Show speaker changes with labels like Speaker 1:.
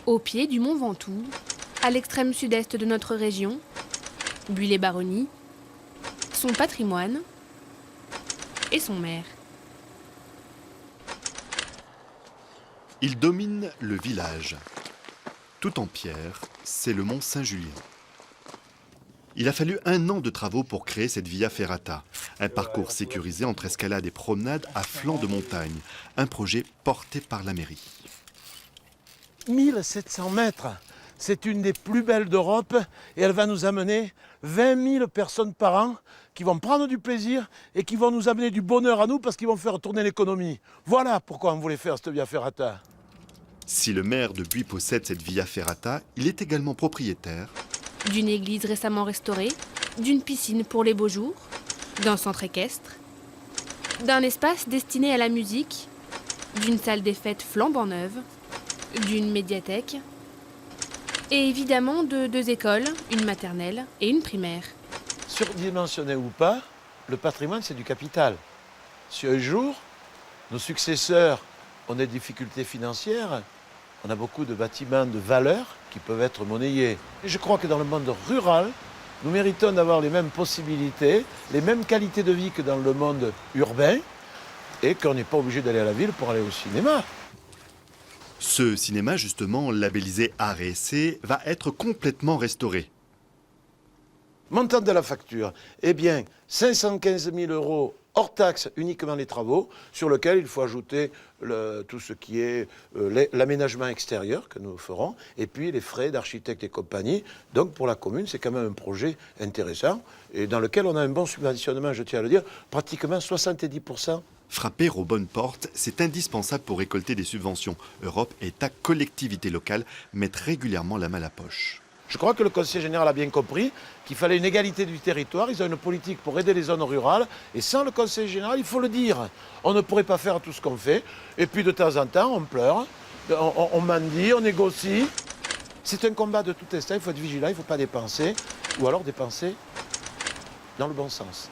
Speaker 1: Au pied du mont Ventoux, à l'extrême sud-est de notre région, Buis-les-Baronnies, son patrimoine et son maire.
Speaker 2: Il domine le village. Tout en pierre, c'est le mont Saint-Julien. Il a fallu 1 an de travaux pour créer cette Via Ferrata, un parcours sécurisé entre escalade et promenade à flanc de montagne, un projet porté par la mairie.
Speaker 3: 1700 mètres, c'est une des plus belles d'Europe et elle va nous amener 20 000 personnes par an qui vont prendre du plaisir et qui vont nous amener du bonheur à nous parce qu'ils vont faire tourner l'économie. Voilà pourquoi on voulait faire cette Via Ferrata.
Speaker 2: Si le maire de Buis possède cette Via Ferrata, il est également propriétaire
Speaker 1: D'une église récemment restaurée, d'une piscine pour les beaux jours, d'un centre équestre, d'un espace destiné à la musique, d'une salle des fêtes flambant neuve, d'une médiathèque, et évidemment de 2 écoles, une maternelle et une primaire.
Speaker 3: Surdimensionné ou pas, le patrimoine c'est du capital. Si un jour, nos successeurs ont des difficultés financières, on a beaucoup de bâtiments de valeur qui peuvent être monnayés. Et je crois que dans le monde rural, nous méritons d'avoir les mêmes possibilités, les mêmes qualités de vie que dans le monde urbain, et qu'on n'est pas obligé d'aller à la ville pour aller au cinéma.
Speaker 2: Ce cinéma, justement, labellisé Art et Essai, va être complètement restauré.
Speaker 3: Montant de la facture, eh bien, 515 000 € hors taxe, uniquement les travaux, sur lequel il faut ajouter tout ce qui est l'aménagement extérieur que nous ferons, et puis les frais d'architecte et compagnie. Donc pour la commune, c'est quand même un projet intéressant, et dans lequel on a un bon subventionnement, je tiens à le dire, pratiquement 70%.
Speaker 2: Frapper aux bonnes portes, c'est indispensable pour récolter des subventions. Europe, État, collectivités locales mettent régulièrement la main à la poche.
Speaker 3: Je crois que le Conseil général a bien compris qu'il fallait une égalité du territoire. Ils ont une politique pour aider les zones rurales. Et sans le Conseil général, il faut le dire, on ne pourrait pas faire tout ce qu'on fait. Et puis de temps en temps, on pleure, on mendie, on négocie. C'est un combat de tout instant. Il faut être vigilant, il ne faut pas dépenser. Ou alors dépenser dans le bon sens.